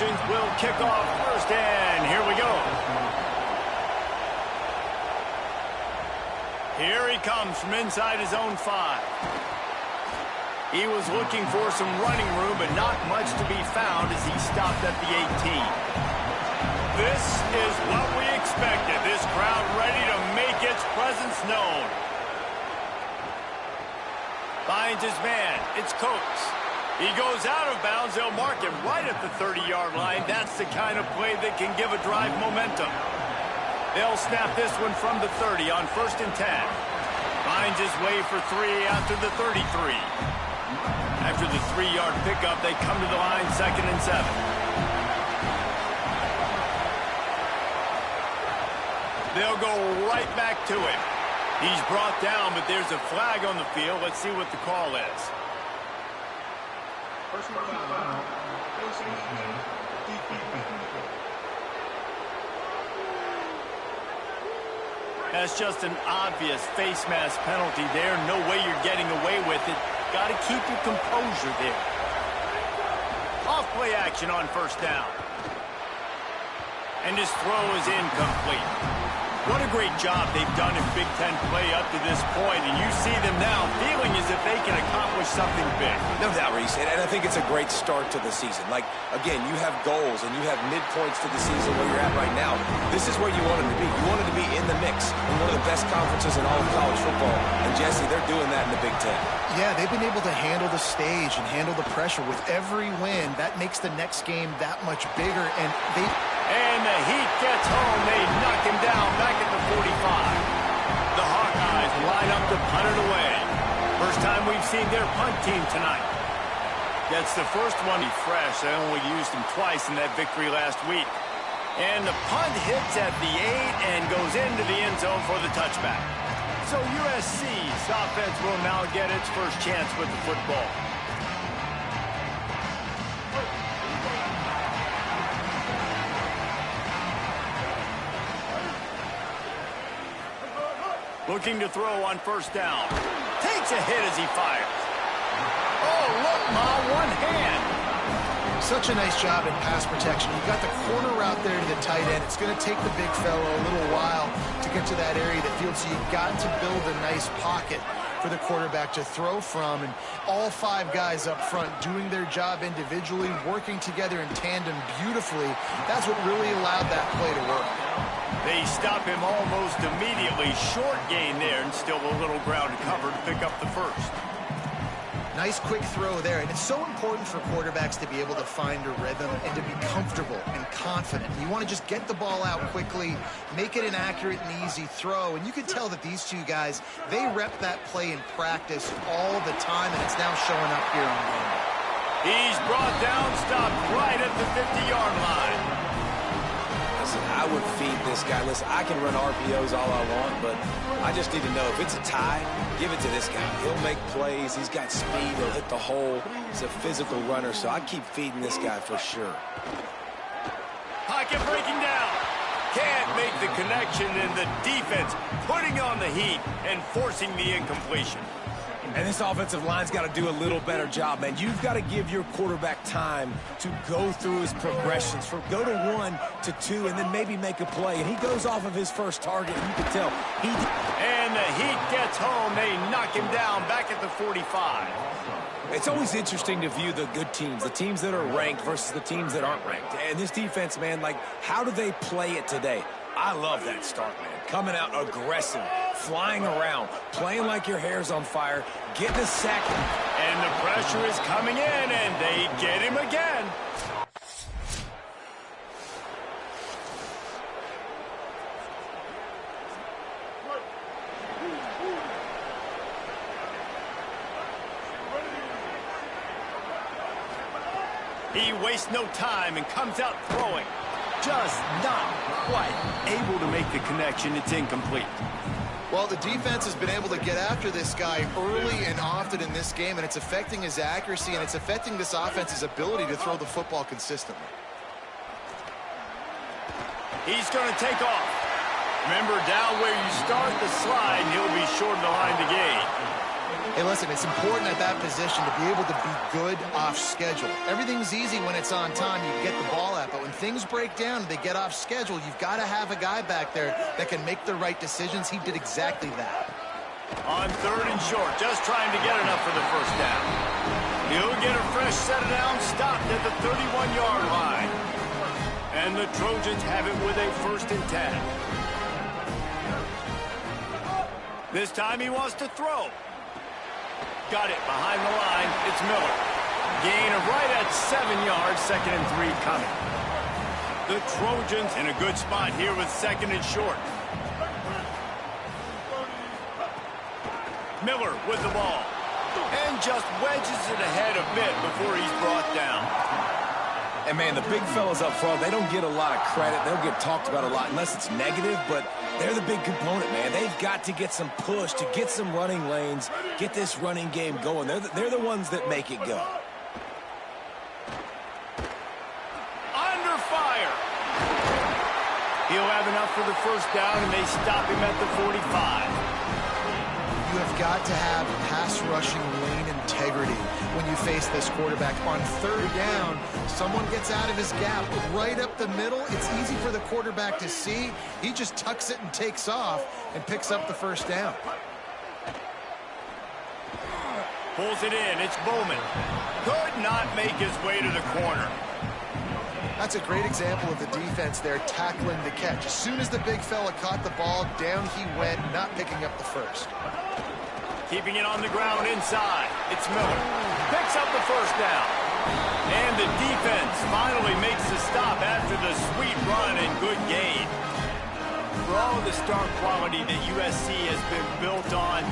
Trojans will kick off first, and here we go. Here he comes from inside his own 5. He was looking for some running room, but not much to be found as he stopped at the 18. This is what we expected. This crowd ready to make its presence known. Finds his man. It's Coates. He goes out of bounds. They'll mark him right at the 30-yard line. That's the kind of play that can give a drive momentum. They'll snap this one from the 30 on 1st and 10. Finds his way for 3 after the 33. After the 3-yard pickup, they come to the line 2nd and 7. They'll go right back to him. He's brought down, but there's a flag on the field. Let's see what the call is. That's just an obvious face mask penalty there. No way you're getting away with it. Got to keep your composure there. Off play action on 1st down. And his throw is incomplete. What a great job they've done in Big Ten play up to this point, and you see them now feeling as if they can accomplish something big. No doubt, Reese, and I think it's a great start to the season. Like, again, you have goals and you have midpoints to the season where you're at right now. This is where you wanted to be. You wanted to be in the mix in one of the best conferences in all of college football, and Jesse, they're doing that in the Big Ten. Yeah, they've been able to handle the stage and handle the pressure with every win. That makes the next game that much bigger, and they... And the Heat gets home. They knock him down back at the 45. The Hawkeyes line up to punt it away. First time we've seen their punt team tonight. That's the first one. Fresh. They only used him twice in that victory last week. And the punt hits at the 8 and goes into the end zone for the touchback. So USC's offense will now get its first chance with the football. Looking to throw on 1st down. Takes a hit as he fires. Oh, look, Ma, one hand. Such a nice job in pass protection. You've got the corner route there to the tight end. It's going to take the big fellow a little while to get to that area of the field, so you've got to build a nice pocket for the quarterback to throw from. And all 5 guys up front doing their job individually, working together in tandem beautifully. That's what really allowed that play to work. They stop him almost immediately. Short gain there, and still a little ground to cover to pick up the first. Nice quick throw there, and it's so important for quarterbacks to be able to find a rhythm and to be comfortable and confident. You want to just get the ball out quickly, make it an accurate and easy throw, and you can tell that these 2 guys, they rep that play in practice all the time, and it's now showing up here on game day. He's brought down, stopped right at the 50-yard line. Listen, I would feed this guy. Listen, I can run RPOs all I want, but I just need to know if it's a tie, give it to this guy. He'll make plays. He's got speed. He'll hit the hole. He's a physical runner, so I'd keep feeding this guy for sure. Pocket breaking down. Can't make the connection, and the defense putting on the heat and forcing the incompletion. And this offensive line's got to do a little better job, man. You've got to give your quarterback time to go through his progressions. Go to 1 to 2 and then maybe make a play. And he goes off of his first target, and you can tell he... And the Heat gets home. They knock him down back at the 45. It's always interesting to view the good teams, the teams that are ranked versus the teams that aren't ranked. And this defense, man, like, how do they play it today? I love that start, man. Coming out aggressive, flying around, playing like your hair's on fire, getting a sack. And the pressure is coming in, and they get him again. He wastes no time and comes out throwing. Just not quite able to make the connection. It's incomplete. Well, the defense has been able to get after this guy early and often in this game, and it's affecting his accuracy, and it's affecting this offense's ability to throw the football consistently. He's going to take off. Remember, down where you start the slide, and he'll be short of the line to gain. Hey, listen, it's important at that position to be able to be good off schedule. Everything's easy when it's on time. You get the ball out. But when things break down and they get off schedule, you've got to have a guy back there that can make the right decisions. He did exactly that. On 3rd and short, just trying to get enough for the first down. He'll get a fresh set down, stopped at the 31-yard line. And the Trojans have it with a 1st and 10. This time he wants to throw. Got it behind the line. It's Miller. Gain of right at 7 yards. 2nd and 3 coming. The Trojans in a good spot here with 2nd and short. Miller with the ball. And just wedges it ahead a bit before he's brought down. And, man, the big fellas up front, they don't get a lot of credit. They'll get talked about a lot unless it's negative, but they're the big component, man. They've got to get some push, to get some running lanes, get this running game going. They're the ones that make it go. Under fire. He'll have enough for the first down, and they stop him at the 45. You have got to have pass rushing lane integrity when you face this quarterback. On 3rd down, someone gets out of his gap right up the middle. It's easy for the quarterback to see. He just tucks it and takes off and picks up the first down. Pulls it in. It's Bowman. Could not make his way to the corner. That's a great example of the defense there tackling the catch. As soon as the big fella caught the ball, down he went, not picking up the first. Keeping it on the ground inside. It's Miller. Picks up the first down. And the defense finally makes the stop after the sweet run and good gain. For all the star quality that USC has been built on,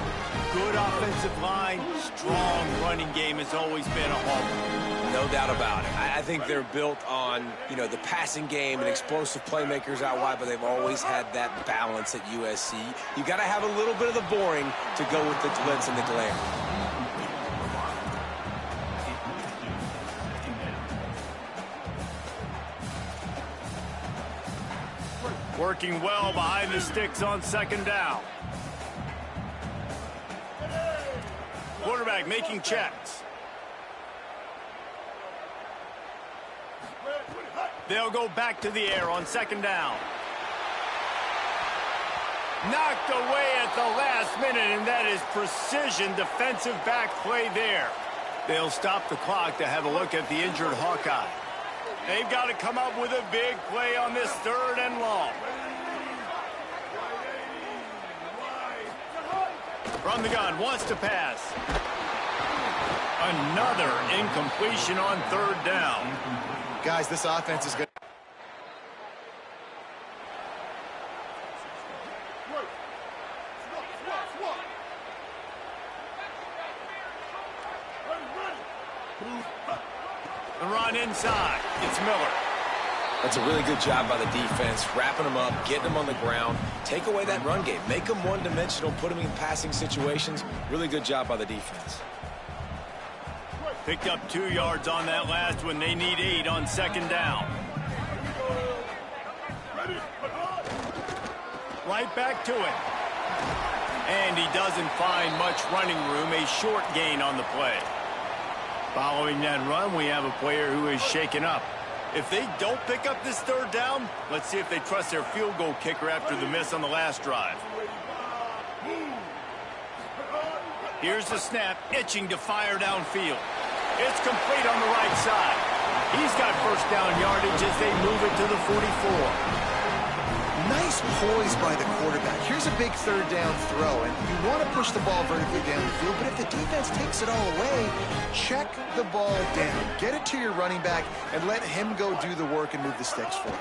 good offensive line, strong running game has always been a hallmark. No doubt about it. I think they're built on, the passing game and explosive playmakers out wide, but they've always had that balance at USC. You got to have a little bit of the boring to go with the glitz and the glare. Working well behind the sticks on 2nd down. Quarterback making checks. They'll go back to the air on 2nd down. Knocked away at the last minute, and that is precision defensive back play there. They'll stop the clock to have a look at the injured Hawkeye. They've got to come up with a big play on this 3rd and long. From the gun, wants to pass. Another incompletion on 3rd down. Guys, this offense is good. The run inside. It's Miller. That's a really good job by the defense, wrapping them up, getting them on the ground, take away that run game, make them one-dimensional, put them in passing situations. Really good job by the defense. Picked up 2 yards on that last one. They need 8 on 2nd down. Right back to it. And he doesn't find much running room. A short gain on the play. Following that run, we have a player who is shaken up. If they don't pick up this 3rd down, let's see if they trust their field goal kicker after the miss on the last drive. Here's the snap, itching to fire downfield. It's complete on the right side. He's got first down yardage as they move it to the 44. Nice poise by the quarterback. Here's a big 3rd down throw, and you want to push the ball vertically down the field, but if the defense takes it all away, check the ball down. Get it to your running back and let him go do the work and move the sticks for you.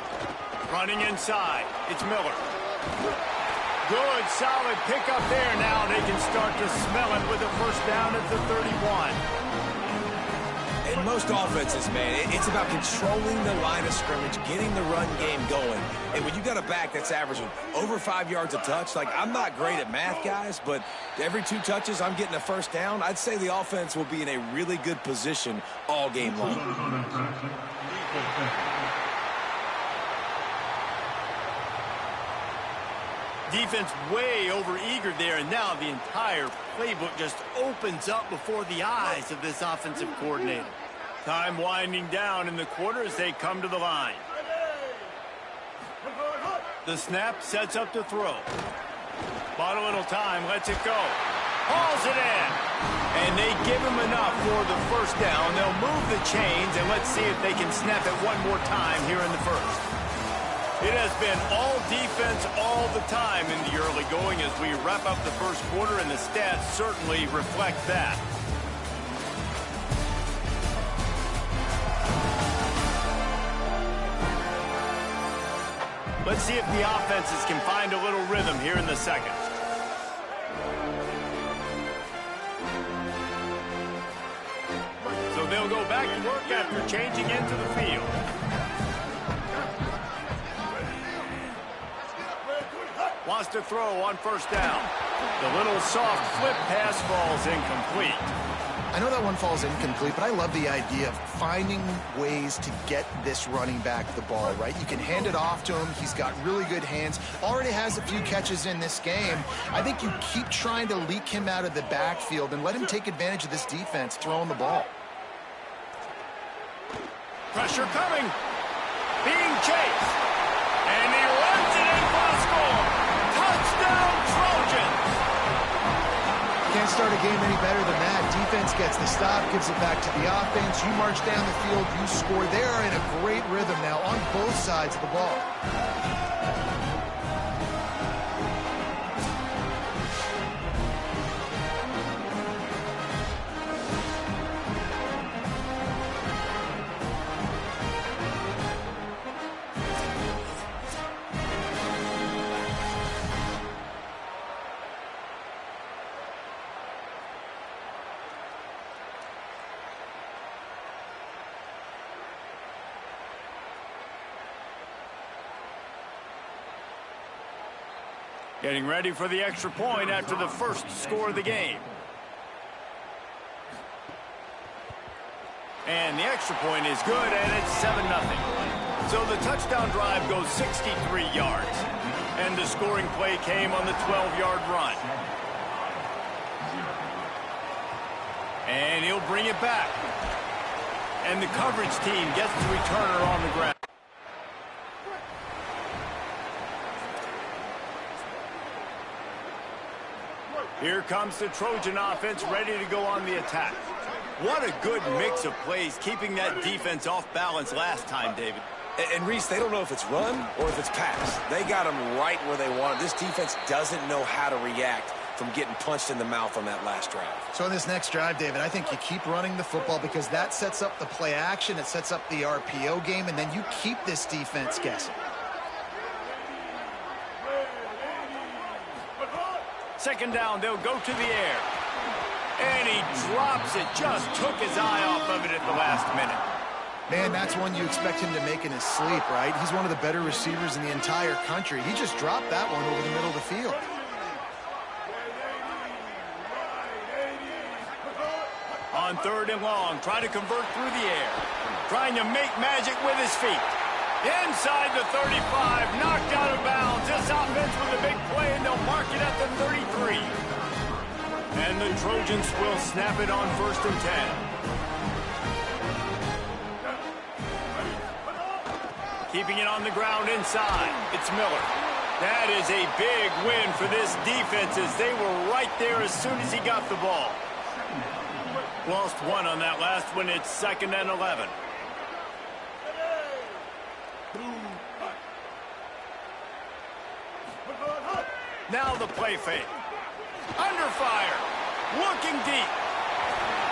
Running inside. It's Miller. Good, solid pickup there. Now they can start to smell it with a first down at the 31. In most offenses, man, it's about controlling the line of scrimmage, getting the run game going. And when you got a back that's averaging over 5 yards a touch, like, I'm not great at math, guys, but every 2 touches I'm getting a first down, I'd say the offense will be in a really good position all game long. Defense way over-eager there, and now the entire playbook just opens up before the eyes of this offensive coordinator. Time winding down in the quarter as they come to the line. The snap sets up to throw. Bought a little time, lets it go. Hauls it in. And they give him enough for the first down. They'll move the chains, and let's see if they can snap it one more time here in the first. It has been all defense all the time in the early going as we wrap up the first quarter, and the stats certainly reflect that. Let's see if the offenses can find a little rhythm here in the second. So they'll go back to work after changing into the field. Wants to throw on first down. The little soft flip pass falls incomplete. I know that one falls incomplete, but I love the idea of finding ways to get this running back the ball, right? You can hand it off to him. He's got really good hands. Already has a few catches in this game. I think you keep trying to leak him out of the backfield and let him take advantage of this defense throwing the ball. Pressure coming. Being chased. And he runs it in for a score. Touchdown, Trojans! Can't start a game any better than that. Defense gets the stop, gives it back to the offense. You march down the field, you score. They are in a great rhythm now on both sides of the ball. Getting ready for the extra point after the first score of the game. And the extra point is good, and it's 7-0. So the touchdown drive goes 63 yards. And the scoring play came on the 12-yard run. And he'll bring it back. And the coverage team gets the returner on the ground. Here comes the Trojan offense ready to go on the attack. What a good mix of plays, keeping that defense off balance last time, David. And Reese, they don't know if it's run or if it's pass. They got them right where they want it. This defense doesn't know how to react from getting punched in the mouth on that last drive. So in this next drive, David, I think you keep running the football because that sets up the play action, it sets up the RPO game, and then you keep this defense guessing. Second down, they'll go to the air. And he drops it, just took his eye off of it at the last minute. Man, that's one you expect him to make in his sleep, right? He's one of the better receivers in the entire country. He just dropped that one over the middle of the field. On third and long, trying to convert through the air. Trying to make magic with his feet. Inside the 35, knocked out of bounds. This offense with a big play, and they'll mark it at the 33. And the Trojans will snap it on 1st and 10. Keeping it on the ground inside. It's Miller. That is a big win for this defense as they were right there as soon as he got the ball. Lost one on that last one. It's 2nd and 11. Now the play fake. Under fire. Looking deep.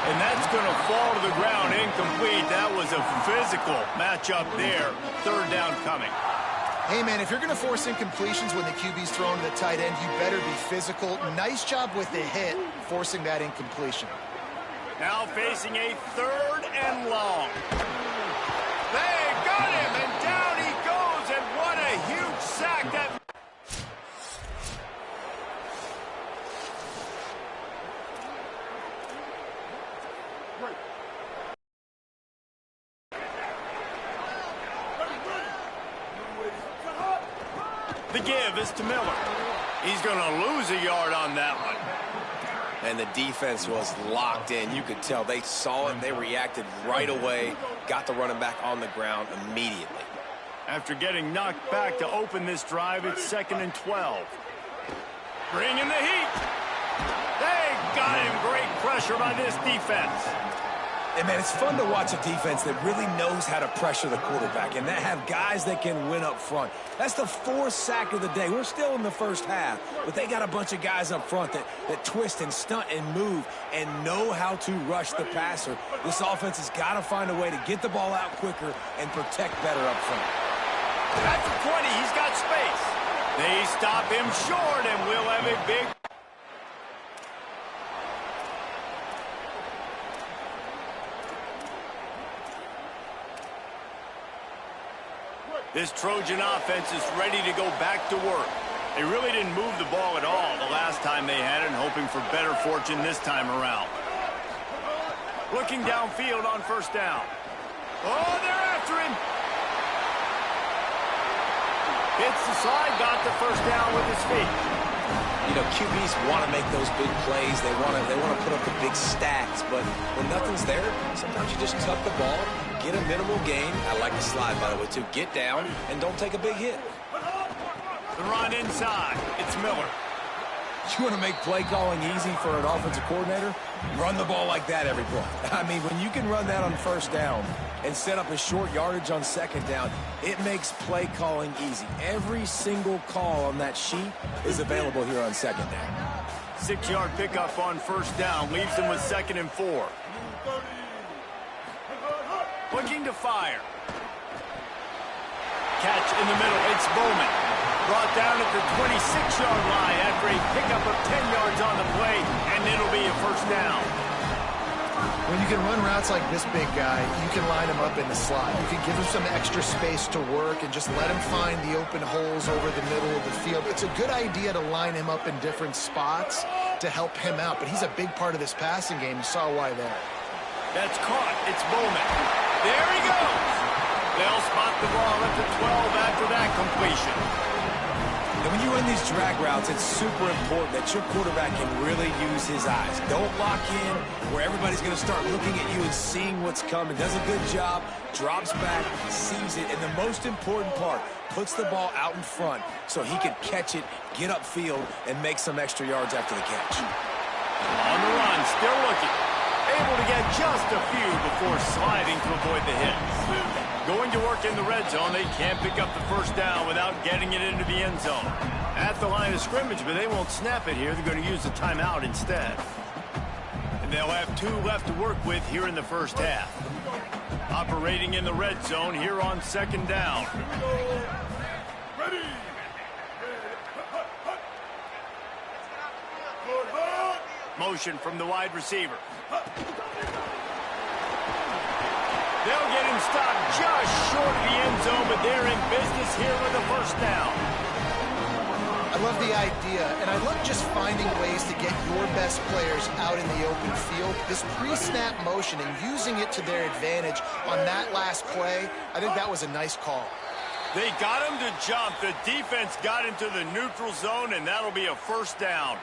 And that's going to fall to the ground incomplete. That was a physical matchup there. Third down coming. Hey, man, if you're going to force incompletions when the QB's throwing to the tight end, you better be physical. Nice job with the hit, forcing that incompletion. Now facing a 3rd and long. They got him, and down he goes, and what a huge sack that... The give is to Miller. He's going to lose a yard on that one. And the defense was locked in. You could tell they saw it. They reacted right away. Got the running back on the ground immediately. After getting knocked back to open this drive, it's 2nd and 12. Bring in the heat. They got him. Great pressure by this defense. And, man, it's fun to watch a defense that really knows how to pressure the quarterback and that have guys that can win up front. That's the 4th sack of the day. We're still in the first half, but they got a bunch of guys up front that twist and stunt and move and know how to rush the passer. This offense has got to find a way to get the ball out quicker and protect better up front. At the 20, he's got space. They stop him short, and we'll have a big... This Trojan offense is ready to go back to work. They really didn't move the ball at all the last time they had it, and hoping for better fortune this time around. Looking downfield on 1st down. Oh, they're after him. Hits the slide, got the 1st down with his feet. You know, QBs want to make those big plays. They want to put up the big stats, but when nothing's there, sometimes you just tuck the ball, get a minimal gain. I like the slide, by the way, too. Get down and don't take a big hit. The run inside. It's Miller. You want to make play calling easy for an offensive coordinator? Run the ball like that every play. I mean, when you can run that on 1st down and set up a short yardage on 2nd down, it makes play calling easy. Every single call on that sheet is available here on 2nd down. 6-yard pickup on 1st down leaves them with 2nd and 4. Looking to fire. Catch in the middle. It's Bowman. Brought down at the 26-yard line after a pickup of 10 yards on the play, and it'll be a 1st down. When you can run routes like this big guy, you can line him up in the slot. You can give him some extra space to work and just let him find the open holes over the middle of the field. It's a good idea to line him up in different spots to help him out, but he's a big part of this passing game. You saw why there. That's caught. It's Bowman. There he goes. They'll spot the ball at the 12 after that completion. And when you run these drag routes, it's super important that your quarterback can really use his eyes. Don't lock in where everybody's going to start looking at you and seeing what's coming. Does a good job, drops back, sees it, and the most important part, puts the ball out in front so he can catch it, get upfield, and make some extra yards after the catch. On the run, still looking. Able to get just a few before sliding to avoid the hits. Going to work in the red zone, they can't pick up the 1st down without getting it into the end zone. At the line of scrimmage, but they won't snap it here. They're going to use the timeout instead. And they'll have 2 left to work with here in the 1st half. Operating in the red zone here on 2nd down. Motion from the wide receiver. They'll get him stopped just short of the end zone, but they're in business here with a 1st down. I love the idea, and I love just finding ways to get your best players out in the open field. This pre-snap motion and using it to their advantage on that last play, I think that was a nice call. They got him to jump. The defense got into the neutral zone, and that'll be a 1st down.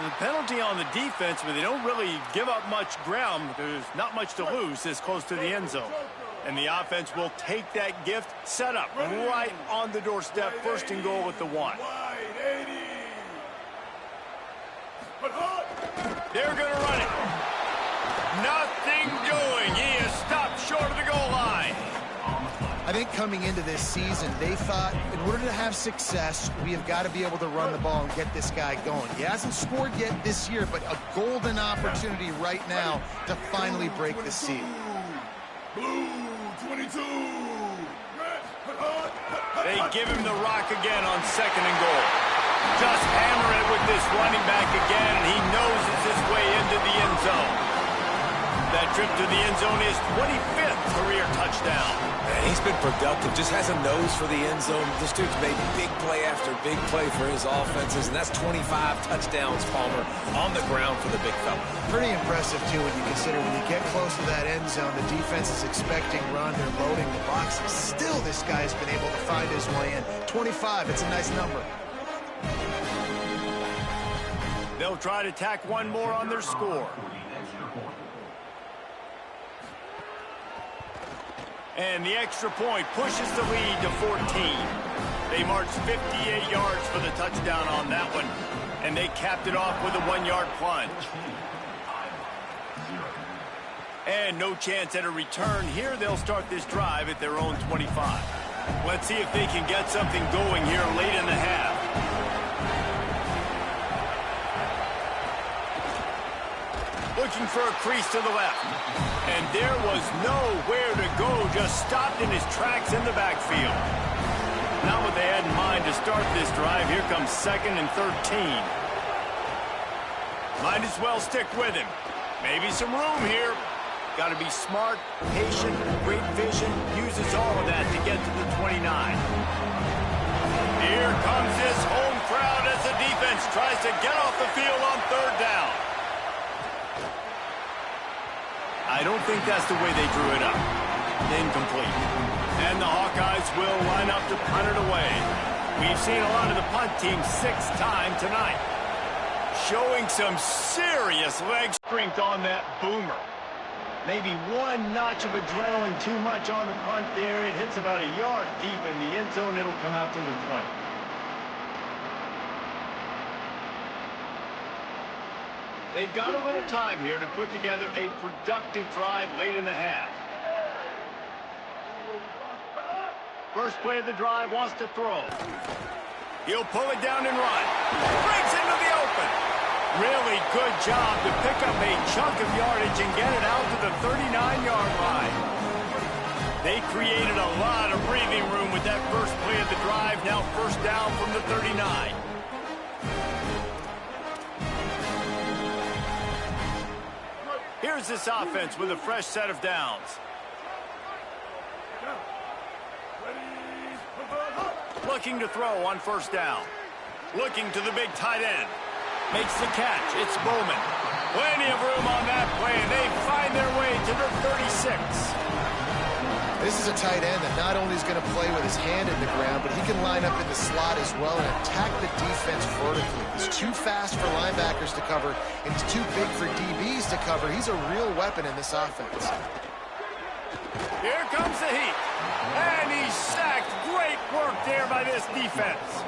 The penalty on the defense, but they don't really give up much ground. There's not much to lose this close to the end zone. And the offense will take that gift, set up right on the doorstep, 1st and goal at the 1. They're going to run it. Nothing doing. He is stopped short of the goal line. I think coming into this season, they thought in order to have success, we have got to be able to run the ball and get this guy going. He hasn't scored yet this year, but a golden opportunity right now to finally break the seal. Blue 22. They give him the rock again on 2nd and goal. Just hammer it with this running back again, and he noses his way into the end zone. That trip to the end zone is 25th career touchdown. touchdown. Man, he's been productive, just has a nose for the end zone. This dude's made big play after big play for his offenses, and that's 25 touchdowns, Palmer, on the ground for the big fella. Pretty impressive, too, when you consider when you get close to that end zone, the defense is expecting run, they're loading the boxes. Still, this guy's been able to find his way in. 25, it's a nice number. They'll try to tack one more on their score. And the extra point pushes the lead to 14. They marched 58 yards for the touchdown on that one, and they capped it off with a 1-yard plunge. And no chance at a return here. They'll start this drive at their own 25. Let's see if they can get something going here late in the half. Looking for a crease to the left. And there was nowhere to go, just stopped in his tracks in the backfield. Not what they had in mind to start this drive. Here comes 2nd and 13. Might as well stick with him. Maybe some room here. Got to be smart, patient, great vision. Uses all of that to get to the 29. Here comes this home crowd as the defense tries to get off the field on 3rd down. I don't think that's the way they drew it up. Incomplete. And the Hawkeyes will line up to punt it away. We've seen a lot of the punt team 6th time tonight. Showing some serious leg strength on that boomer. Maybe one notch of adrenaline too much on the punt there. It hits about a yard deep in the end zone. It'll come out to the 20. They've got a little time here to put together a productive drive late in the half. First play of the drive, wants to throw. He'll pull it down and run. Breaks into the open. Really good job to pick up a chunk of yardage and get it out to the 39-yard line. They created a lot of breathing room with that first play of the drive. Now 1st down from the 39. Here's this offense with a fresh set of downs. Looking to throw on 1st down. Looking to the big tight end. Makes the catch. It's Bowman. Plenty of room on that play, and they find their way to the 36. This is a tight end that not only is going to play with his hand in the ground, but he can line up in the slot as well and attack the defense vertically. He's too fast for linebackers to cover, and he's too big for DBs to cover. He's a real weapon in this offense. Here comes the heat. And he's sacked. Great work there by this defense.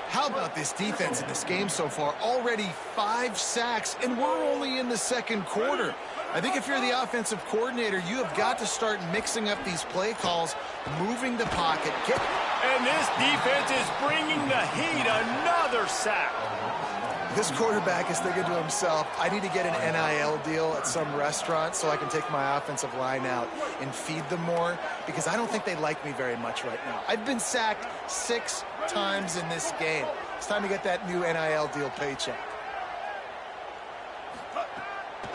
How about this defense in this game so far? Already 5 sacks, and we're only in the 2nd quarter. I think if you're the offensive coordinator, you have got to start mixing up these play calls, moving the pocket. And this defense is bringing the heat. Another sack. This quarterback is thinking to himself, I need to get an NIL deal at some restaurant so I can take my offensive line out and feed them more, because I don't think they like me very much right now. I've been sacked 6 times in this game. It's time to get that new NIL deal paycheck.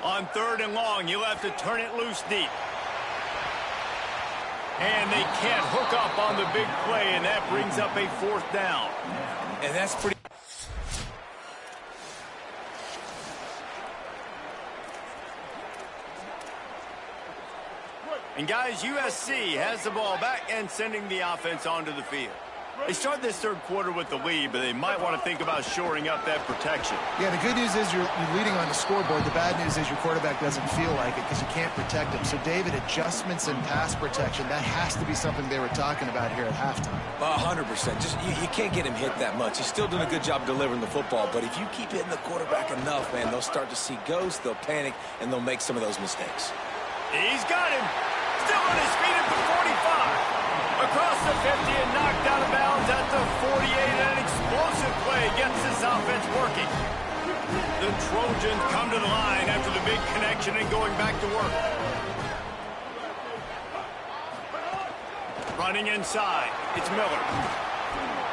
On 3rd and long, you'll have to turn it loose deep. And they can't hook up on the big play, and that brings up a 4th down. And that's pretty... And guys, USC has the ball back and sending the offense onto the field. They start this 3rd quarter with the lead, but they might want to think about shoring up that protection. Yeah, the good news is you're leading on the scoreboard. The bad news is your quarterback doesn't feel like it because you can't protect him. So, David, adjustments in pass protection, that has to be something they were talking about here at halftime. 100%. Just you can't get him hit that much. He's still doing a good job delivering the football, but if you keep hitting the quarterback enough, man, they'll start to see ghosts, they'll panic, and they'll make some of those mistakes. He's got him. Still on his feet at the 45. Across the 50 and knocked out of bounds at the 48. An explosive play gets this offense working. The Trojans come to the line after the big connection and going back to work. Running inside. It's Miller.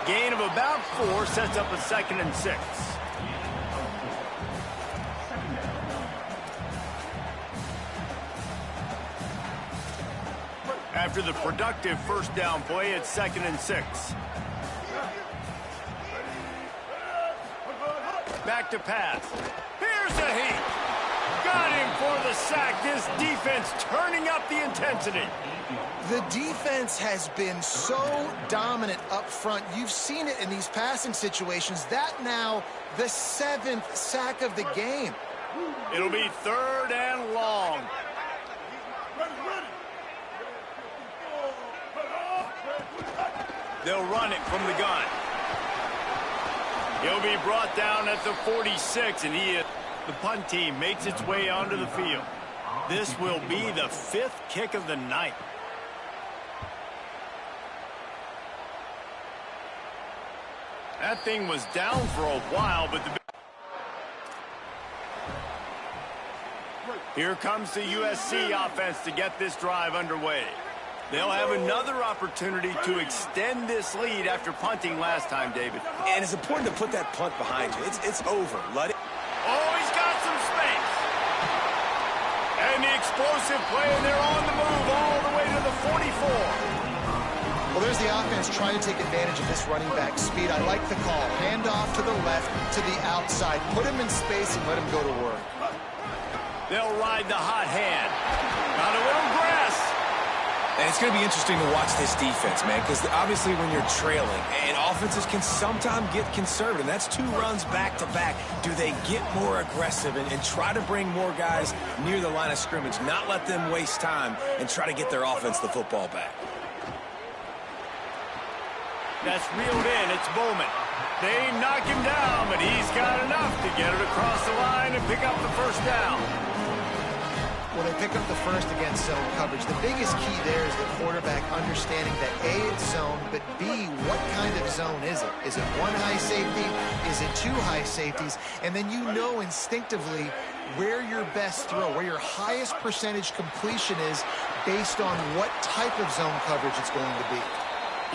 Gain of about 4 sets up a 2nd and 6. After the productive first down play, it's 2nd and 6. Back to pass. Here's the heat. Got him for the sack. This defense turning up the intensity. The defense has been so dominant up front. You've seen it in these passing situations. That now the 7th sack of the game. It'll be 3rd and long. They'll run it from the gun. He'll be brought down at the 46, and the punt team makes its way onto the field. This will be the 5th kick of the night. That thing was down for a while, but here comes the USC offense to get this drive underway. They'll have another opportunity to extend this lead after punting last time, David. And it's important to put that punt behind you. It's over. Let it. Oh, he's got some space. And the explosive play, and they're on the move all the way to the 44. Well, there's the offense trying to take advantage of this running back speed. I like the call. Hand off to the left, to the outside. Put him in space and let him go to work. They'll ride the hot hand. Got a little grass. And it's going to be interesting to watch this defense, man, because obviously when you're trailing, and offenses can sometimes get conservative. That's 2 runs back-to-back. Do they get more aggressive and try to bring more guys near the line of scrimmage, not let them waste time, and try to get their offense the football back? That's reeled in. It's Bowman. They knock him down, but he's got enough to get it across the line and pick up the first down. Well, they pick up the first against zone coverage. The biggest key there is the quarterback understanding that A, it's zone, but B, what kind of zone is it? Is it 1 high safety? Is it 2 high safeties? And then you know instinctively where your best throw, where your highest percentage completion is based on what type of zone coverage it's going to be.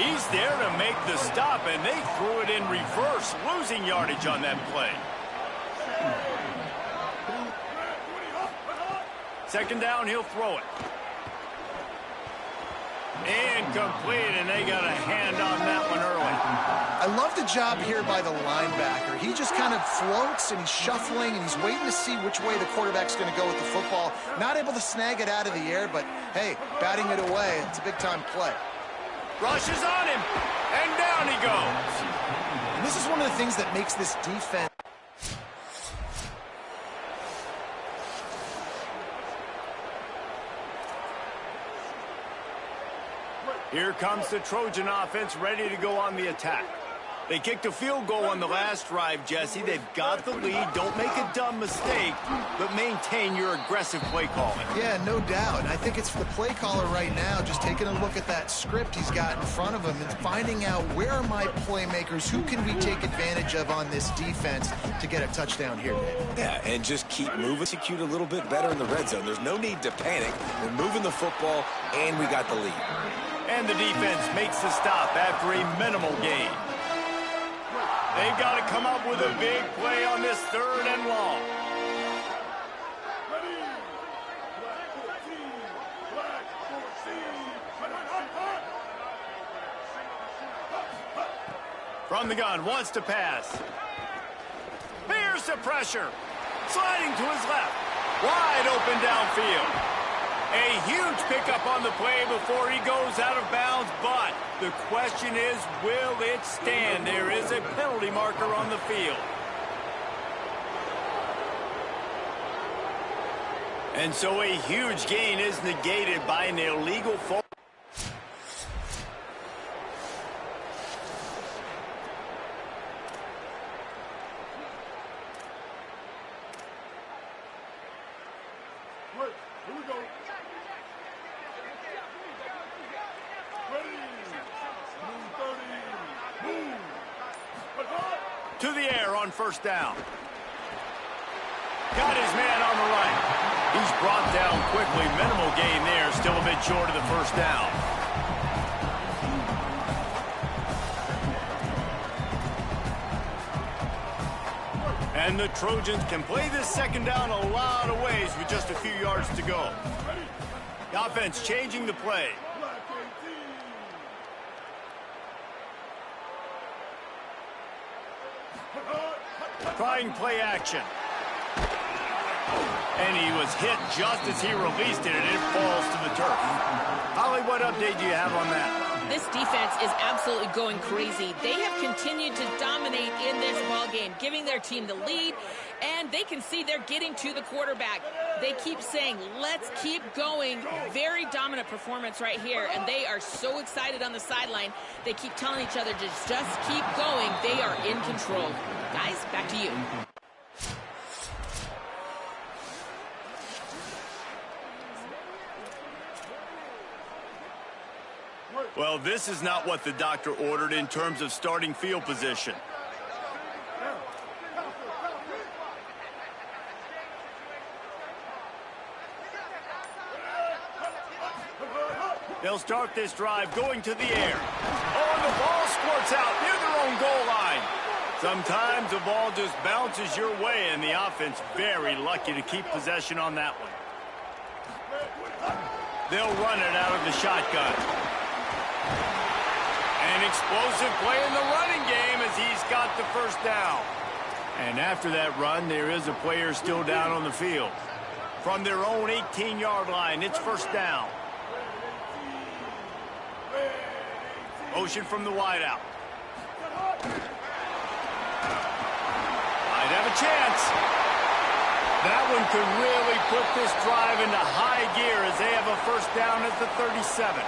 He's there to make the stop, and they threw it in reverse, losing yardage on that play. 2nd down, he'll throw it. Incomplete, and they got a hand on that one early. I love the job here by the linebacker. He just kind of floats, and he's shuffling, and he's waiting to see which way the quarterback's going to go with the football. Not able to snag it out of the air, but, hey, batting it away, it's a big-time play. Rushes on him, and down he goes. And this is one of the things that makes this defense. Here comes the Trojan offense ready to go on the attack. They kicked a field goal on the last drive, Jesse. They've got the lead. Don't make a dumb mistake, but maintain your aggressive play calling. Yeah, no doubt. And I think it's the play caller right now just taking a look at that script he's got in front of him and finding out where are my playmakers, who can we take advantage of on this defense to get a touchdown here, Dave. Yeah, and just keep moving. Execute a little bit better in the red zone. There's no need to panic. We're moving the football, and we got the lead. And the defense makes the stop after a minimal gain. They've got to come up with a big play on this 3rd and long. From the gun, wants to pass. Here's the pressure. Sliding to his left. Wide open downfield. A huge pickup on the play before he goes out of bounds, but the question is, will it stand? There is a penalty marker on the field. And so a huge gain is negated by an illegal fall. Here we go. Ready. Move 30. Move. To the air on 1st down. Got his man on the right. He's brought down quickly. Minimal gain there. Still a bit short of the 1st down. And the Trojans can play this 2nd down a lot of ways with just a few yards to go. The offense changing the play. Trying play action. And he was hit just as he released it, and it falls to the turf. Holly, what update do you have on that? This defense is absolutely going crazy. They have continued to dominate in this ballgame, giving their team the lead, and they can see they're getting to the quarterback. They keep saying, let's keep going. Very dominant performance right here, and they are so excited on the sideline. They keep telling each other to just keep going. They are in control. Guys, back to you. Well, this is not what the doctor ordered in terms of starting field position. They'll start this drive going to the air. Oh, and the ball squirts out near their own goal line. Sometimes the ball just bounces your way, and the offense very lucky to keep possession on that one. They'll run it out of the shotgun. An explosive play in the running game as he's got the first down. And after that run, there is a player still down on the field. From their own 18-yard line, it's first down. Motion from the wideout. Might have a chance. That one could really put this drive into high gear as they have a first down at the 37.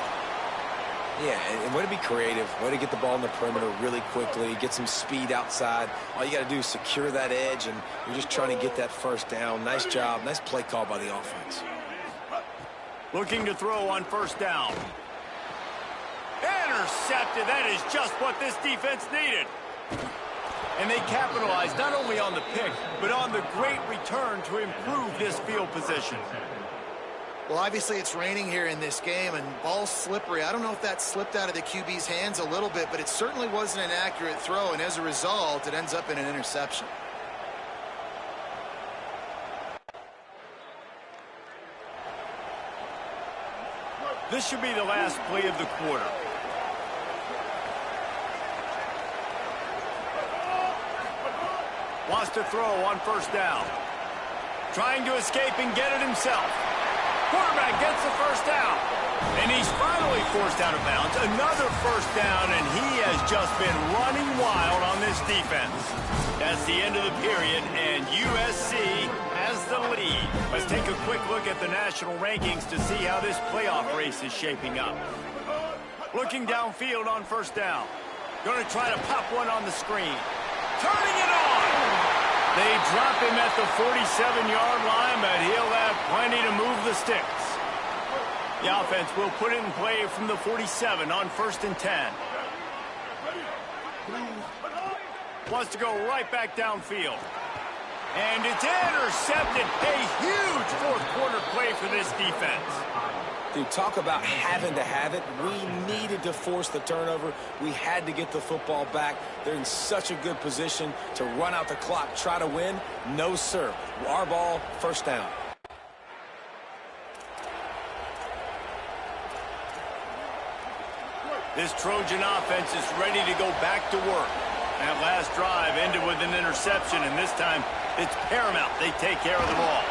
Yeah, and way to be creative, way to get the ball in the perimeter really quickly, get some speed outside. All you got to do is secure that edge, and you're just trying to get that first down. Nice job, nice play call by the offense. Looking to throw on first down. Intercepted. That is just what this defense needed. And they capitalized not only on the pick, but on the great return to improve this field position. Well, obviously it's raining here in this game, and ball's slippery. I don't know if that slipped out of the QB's hands a little bit, but it certainly wasn't an accurate throw, and as a result, it ends up in an interception. This should be the last play of the quarter. Wants to throw on first down. Trying to escape and get it himself. Quarterback gets the first down. And he's finally forced out of bounds. Another first down, and he has just been running wild on this defense. That's the end of the period, and USC has the lead. Let's take a quick look at the national rankings to see how this playoff race is shaping up. Looking downfield on first down. Going to try to pop one on the screen. Turning it on. They drop him at the 47-yard line, but he'll have plenty to move the sticks. The offense will put it in play from the 47 on first and 10. Wants to go right back downfield. And it's intercepted. A huge fourth quarter play for this defense. Dude, talk about having to have it. We needed to force the turnover. We had to get the football back. They're in such a good position to run out the clock, try to win. No, sir. Our ball, first down. This Trojan offense is ready to go back to work. That last drive ended with an interception, and this time it's paramount they take care of the ball.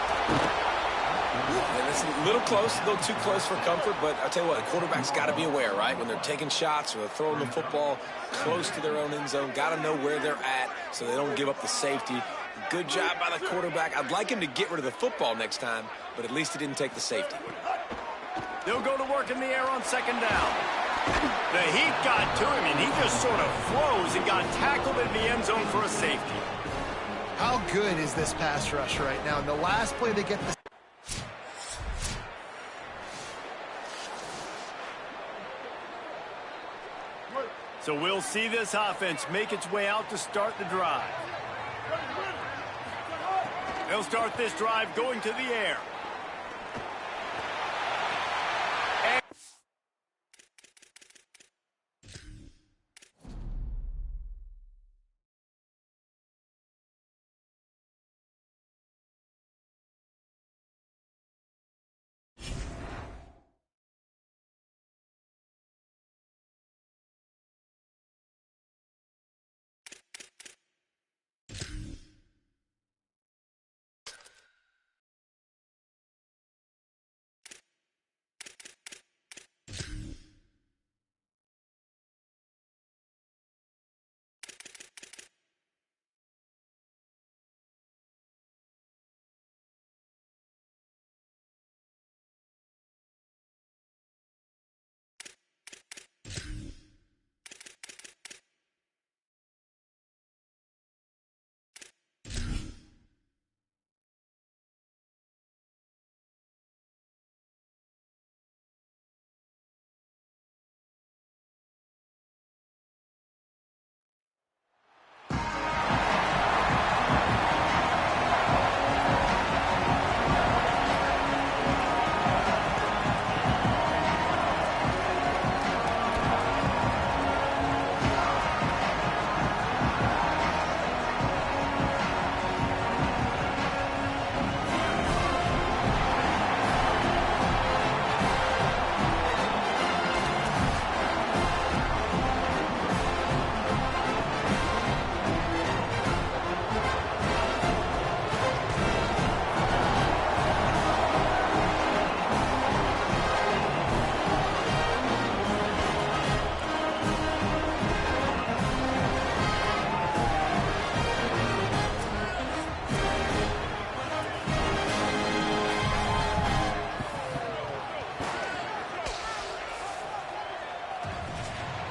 And it's a little close, a little too close for comfort, but I'll tell you what, the quarterback's got to be aware, right? When they're taking shots or they're throwing the football close to their own end zone, got to know where they're at so they don't give up the safety. Good job by the quarterback. I'd like him to get rid of the football next time, but at least he didn't take the safety. They'll go to work in the air on second down. The heat got to him, and he just sort of froze and got tackled in the end zone for a safety. How good is this pass rush right now? In the last play, they get the... So we'll see this offense make its way out to start the drive. They'll start this drive going to the air.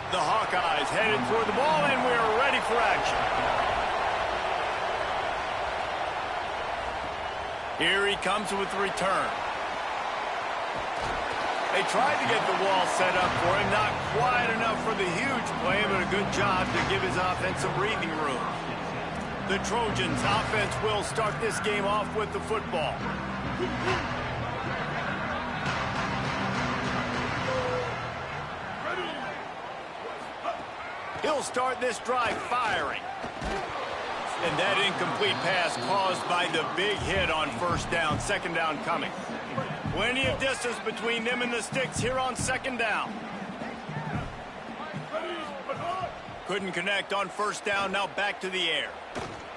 The Hawkeyes headed toward the ball, and we're ready for action. Here he comes with the return. They tried to get the wall set up for him. Not quite enough for the huge play, but a good job to give his offense some breathing room. The Trojans offense will start this game off with the football. He'll start this drive firing. And that incomplete pass caused by the big hit on first down. Second down coming. Plenty of distance between them and the sticks here on second down. Couldn't connect on first down. Now back to the air.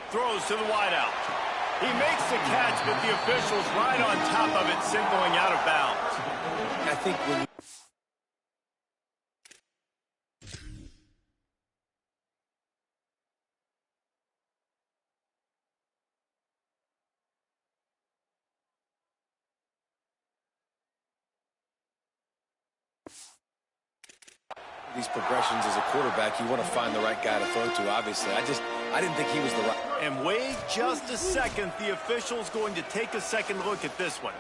Throws to the wideout. He makes the catch, but the official's right on top of it, signaling out of bounds. I think when these progressions as a quarterback, you want to find the right guy to throw to, obviously. I didn't think he was the right. And wait just a second. The official's going to take a second look at this one.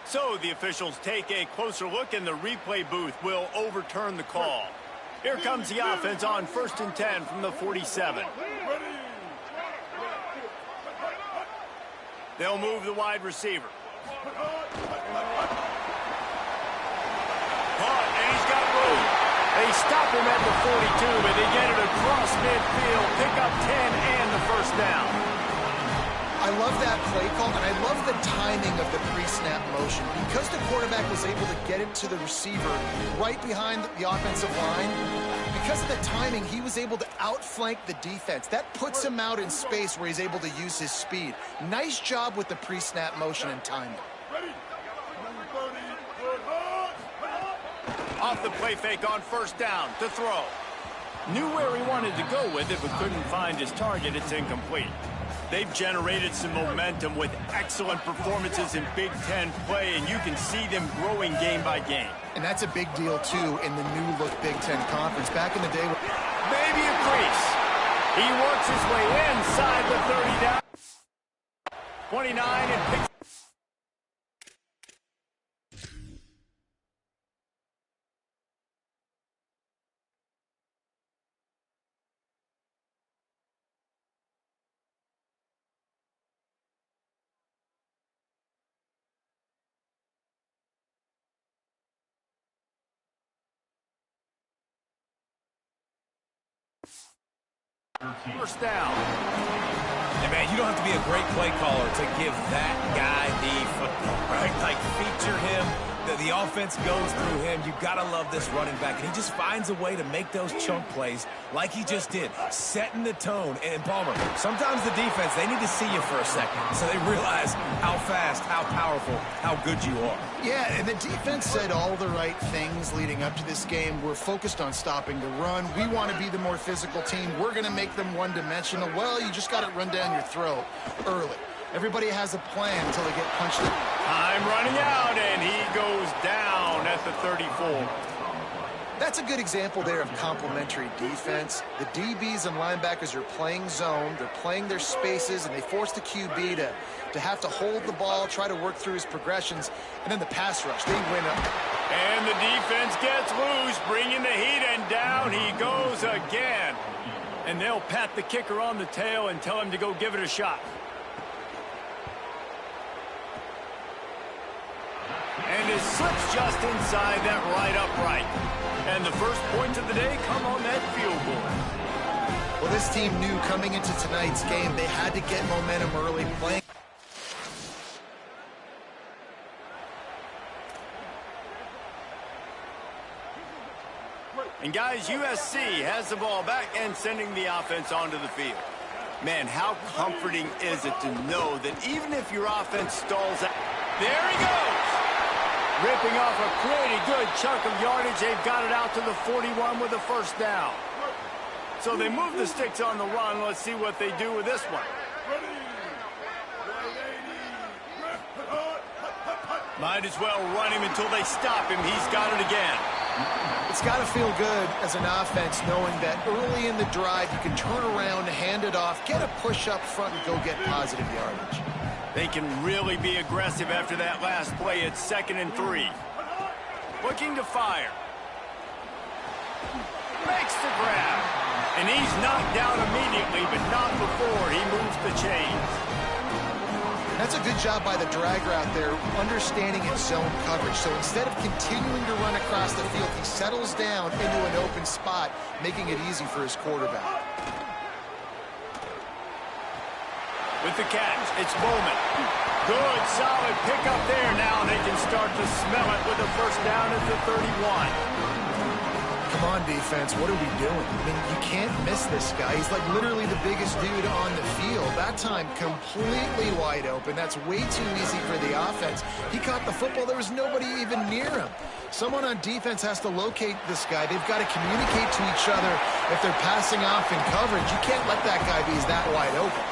So the officials take a closer look, and the replay booth will overturn the call. Here comes the offense on 1st and 10 from the 47. They'll move the wide receiver. Caught, and he's got room. They stop him at the 42, but they get it across midfield, pick up 10 and the first down. I love that play call, and I love the timing of the pre-snap motion. Because the quarterback was able to get it to the receiver right behind the offensive line, because of the timing, he was able to outflank the defense. That puts him out in space where he's able to use his speed. Nice job with the pre-snap motion and timing. Off the play fake on first down to throw. Knew where he wanted to go with it, but couldn't find his target. It's incomplete. They've generated some momentum with excellent performances in Big Ten play, and you can see them growing game by game. And that's a big deal, too, in the new-look Big Ten Conference. Back in the day... Maybe a crease. He works his way inside the 30 down. 29 and picks. First down. And man, you don't have to be a great play caller to give that guy the football, right? Like, feature him. The offense goes through him. You've got to love this running back. And he just finds a way to make those chunk plays like he just did, setting the tone. And Palmer, sometimes the defense, they need to see you for a second so they realize how fast, how powerful, how good you are. Yeah, and the defense said all the right things leading up to this game. We're focused on stopping the run. We want to be the more physical team. We're going to make them one-dimensional. Well, you just got to run down your throat early. Everybody has a plan until they get punched in. Time running out, and he goes down at the 34. That's a good example there of complementary defense. The DBs and linebackers are playing zone. They're playing their spaces, and they force the QB to have to hold the ball, try to work through his progressions, and then the pass rush, they win up. And the defense gets loose, bringing the heat, and down he goes again. And they'll pat the kicker on the tail and tell him to go give it a shot. And it slips just inside that right upright. And the first points of the day come on that field goal. Well, this team knew coming into tonight's game they had to get momentum early, playing. And guys, USC has the ball back and sending the offense onto the field. Man, how comforting is it to know that even if your offense stalls out, there he goes! ripping off a pretty good chunk of yardage. They've got it out to the 41 with a first down. So they move the sticks on the run. Let's see what they do with this one. Might as well run him until they stop him. He's got it again. It's got to feel good as an offense knowing that early in the drive you can turn around, hand it off, get a push up front, and go get positive yardage. They can really be aggressive after that last play. It's 2nd and 3. Looking to fire. Makes the grab. And he's knocked down immediately, but not before he moves the chains. That's a good job by the drag route there, understanding its zone coverage. So instead of continuing to run across the field, he settles down into an open spot, making it easy for his quarterback. With the catch, it's Bowman. Good, solid pickup there. Now they can start to smell it with a first down at the 31. Come on, defense, what are we doing? I mean, you can't miss this guy. He's like literally the biggest dude on the field. That time, completely wide open. That's way too easy for the offense. He caught the football. There was nobody even near him. Someone on defense has to locate this guy. They've got to communicate to each other if they're passing off in coverage. You can't let that guy be that wide open.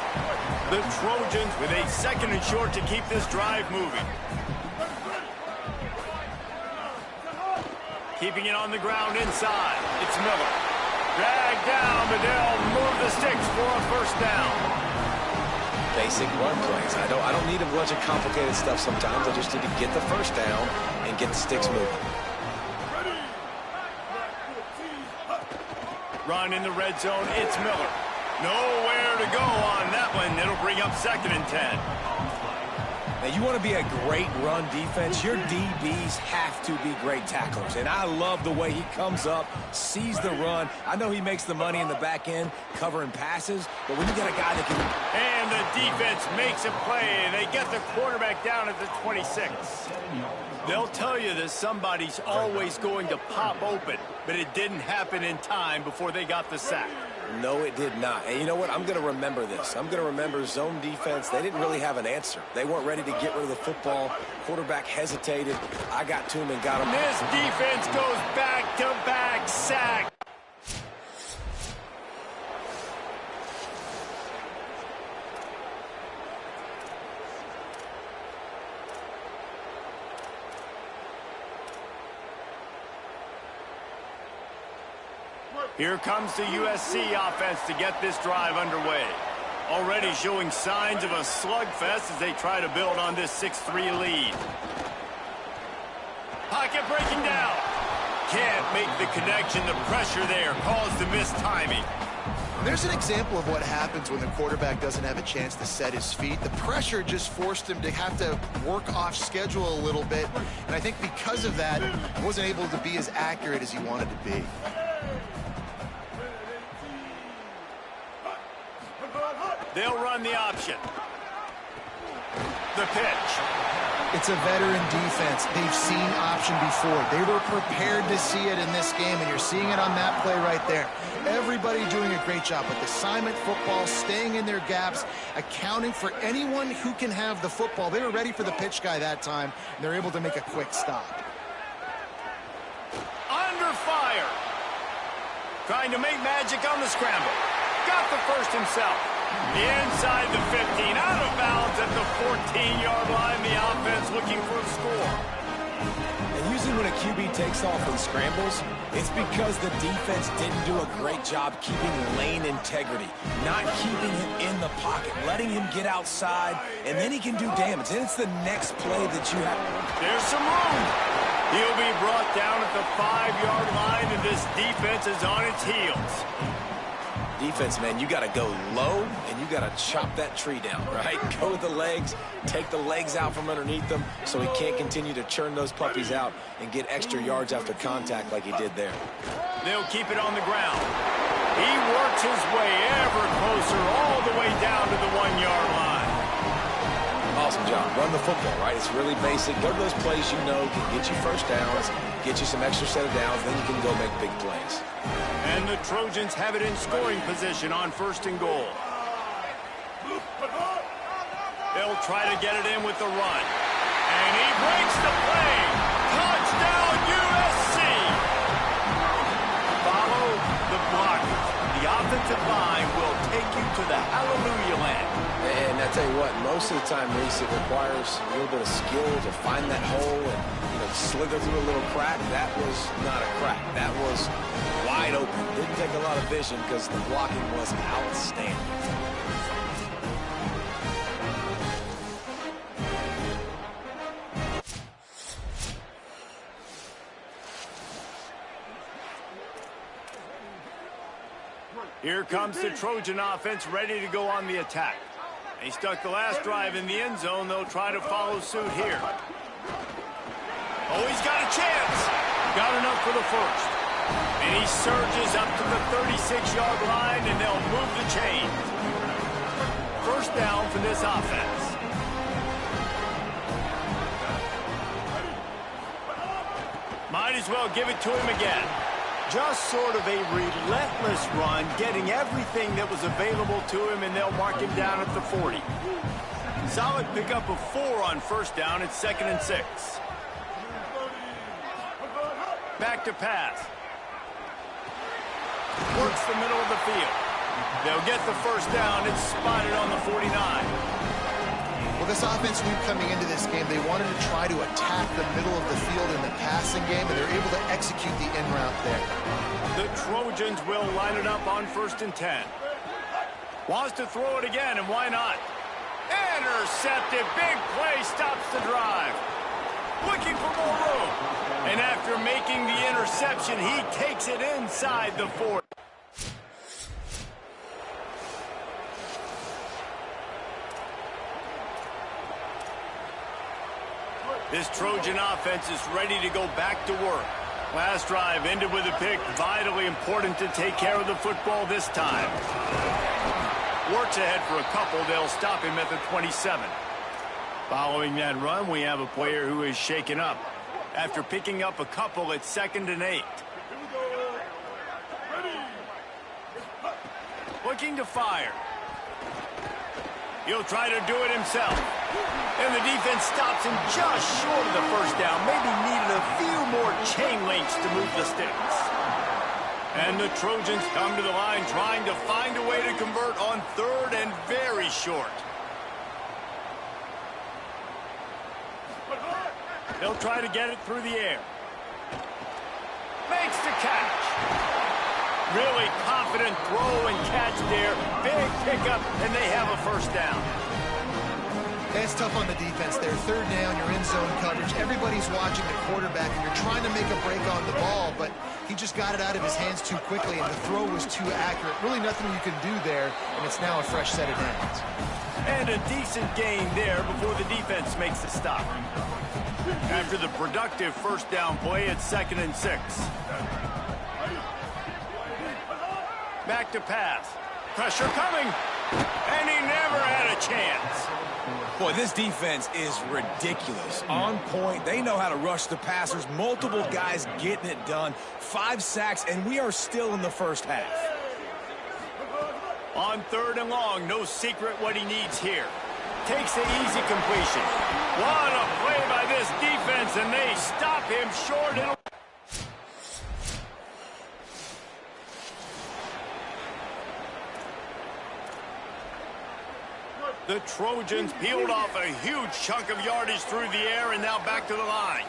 The Trojans with a 2nd and short to keep this drive moving. Keeping it on the ground inside. It's Miller. Dragged down, but they'll move the sticks for a first down. Basic run plays. I don't need a bunch of complicated stuff sometimes. I just need to get the first down and get the sticks moving. Run in the red zone. It's Miller. Nowhere to go on that one. It'll bring up 2nd and 10. Now, you want to be a great run defense, your DBs have to be great tacklers. And I love the way he comes up, sees the run. I know he makes the money in the back end covering passes, but when you got a guy that can... And the defense makes a play. They get the quarterback down at the 26. They'll tell you that somebody's always going to pop open, but it didn't happen in time before they got the sack. No, it did not. And you know what? I'm going to remember this. I'm going to remember zone defense. They didn't really have an answer. They weren't ready to get rid of the football. Quarterback hesitated. I got to him and got him. This defense goes back-to-back sack. Here comes the USC offense to get this drive underway. Already showing signs of a slugfest as they try to build on this 6-3 lead. Pocket breaking down. Can't make the connection. The pressure there caused the missed timing. There's an example of what happens when the quarterback doesn't have a chance to set his feet. The pressure just forced him to have to work off schedule a little bit. And I think because of that, he wasn't able to be as accurate as he wanted to be. They'll run the option. The pitch. It's a veteran defense. They've seen option before. They were prepared to see it in this game, and you're seeing it on that play right there. Everybody doing a great job with assignment football, staying in their gaps, accounting for anyone who can have the football. They were ready for the pitch guy that time, and they're able to make a quick stop. Under fire. Trying to make magic on the scramble. Got the first himself. Inside the 15, out of bounds at the 14-yard line. The offense looking for a score. And usually when a QB takes off and scrambles, it's because the defense didn't do a great job keeping lane integrity, not keeping him in the pocket, letting him get outside, and then he can do damage. And it's the next play that you have. There's some room. He'll be brought down at the 5-yard line, and this defense is on its heels. Defense, man, you got to go low, and you got to chop that tree down, right? Go with the legs, take the legs out from underneath them so he can't continue to churn those puppies out and get extra yards after contact like he did there. They'll keep it on the ground. He works his way ever closer all the way down to the 1-yard line. Awesome job. Run the football, right? It's really basic. Go to those plays you know can get you first downs, get you some extra set of downs, then you can go make big plays. And the Trojans have it in scoring position on 1st and goal. They'll try to get it in with the run. And he breaks the play. to the hallelujah land. And I tell you what, most of the time, Reese, it requires a little bit of skill to find that hole and slither through a little crack. That was not a crack. That was wide open. Didn't take a lot of vision because the blocking was outstanding. Here comes the Trojan offense ready to go on the attack. They stuck the last drive in the end zone. They'll try to follow suit here. Oh, he's got a chance. Got enough for the first. And he surges up to the 36-yard line, and they'll move the chain. First down for this offense. Might as well give it to him again. Just sort of a relentless run, getting everything that was available to him, and they'll mark him down at the 40. Solid pickup of 4 on first down. It's 2nd and 6. Back to pass. Works the middle of the field. They'll get the first down. It's spotted on the 49. Well, this offense knew coming into this game they wanted to try to attack the middle of the field in the passing game, and they're able to execute the in route there. The Trojans will line it up on 1st and 10. Wants to throw it again, and why not? Intercepted. Big play stops the drive. Looking for more room. And after making the interception, he takes it inside the 40. This Trojan offense is ready to go back to work. Last drive ended with a pick. Vitally important to take care of the football this time. Works ahead for a couple. They'll stop him at the 27. Following that run, we have a player who is shaken up after picking up a couple at 2nd and 8. Looking to fire. He'll try to do it himself. And the defense stops him just short of the first down. Maybe needed a few more chain links to move the sticks. And the Trojans come to the line trying to find a way to convert on 3rd and very short. They'll try to get it through the air. Makes the catch. Really confident throw and catch there. Big pickup, and they have a first down. It's tough on the defense there. 3rd down, you're in zone coverage. Everybody's watching the quarterback, and you're trying to make a break on the ball, but he just got it out of his hands too quickly, and the throw was too accurate. Really nothing you can do there, and it's now a fresh set of downs. And a decent gain there before the defense makes the stop. After the productive first down play, it's 2nd and 6. Back to pass. Pressure coming. And he never had a chance. Boy, this defense is ridiculous. On point. They know how to rush the passers. Multiple guys getting it done. 5 sacks, and we are still in the first half. On 3rd and long, no secret what he needs here. Takes the easy completion. What a play by this defense, and they stop him short. The Trojans peeled off a huge chunk of yardage through the air, and now back to the line.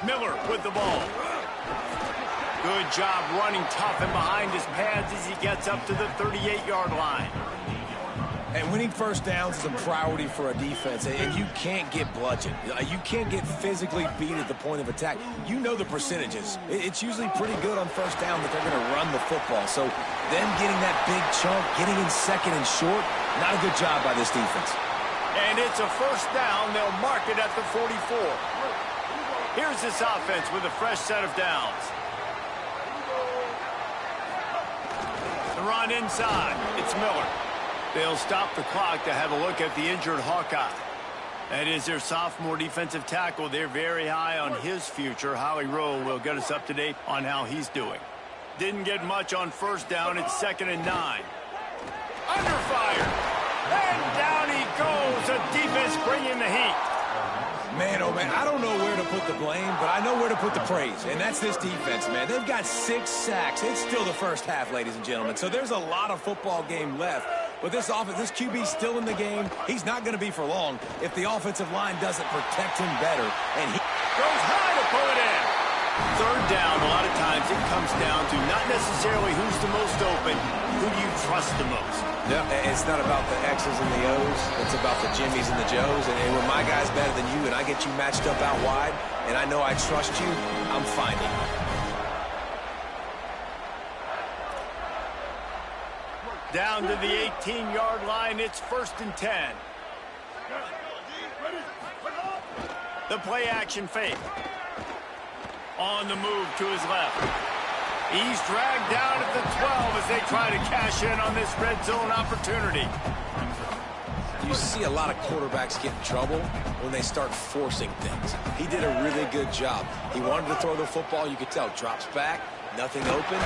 Miller with the ball. Good job running tough and behind his pads as he gets up to the 38-yard line. And winning first downs is a priority for a defense, and you can't get bludgeoned. You can't get physically beat at the point of attack. You know the percentages. It's usually pretty good on first down that they're going to run the football. So them getting that big chunk, getting in 2nd and short, not a good job by this defense. And it's a first down. They'll mark it at the 44. Here's this offense with a fresh set of downs. The run inside. It's Miller. They'll stop the clock to have a look at the injured Hawkeye. That is their sophomore defensive tackle. They're very high on his future. Howie Rowe will get us up to date on how he's doing. Didn't get much on first down. It's 2nd and 9. Under fire. And down he goes. The defense bringing the heat. Man, oh man, I don't know where to put the blame, but I know where to put the praise, and that's this defense, man. They've got 6 sacks. It's still the first half, ladies and gentlemen, so there's a lot of football game left. But this offense, this QB's still in the game. He's not going to be for long if the offensive line doesn't protect him better. And he goes high to pull it in. Third down, a lot of times it comes down to not necessarily who's the most open, who do you trust the most. Yeah, it's not about the X's and the O's. It's about the Jimmies and the Joes. And when my guy's better than you and I get you matched up out wide and I know I trust you, I'm finding. Down to the 18-yard line, it's 1st and 10. The play action fake. On the move to his left. He's dragged down at the 12 as they try to cash in on this red zone opportunity. You see a lot of quarterbacks get in trouble when they start forcing things. He did a really good job. He wanted to throw the football, you could tell. Drops back, nothing open.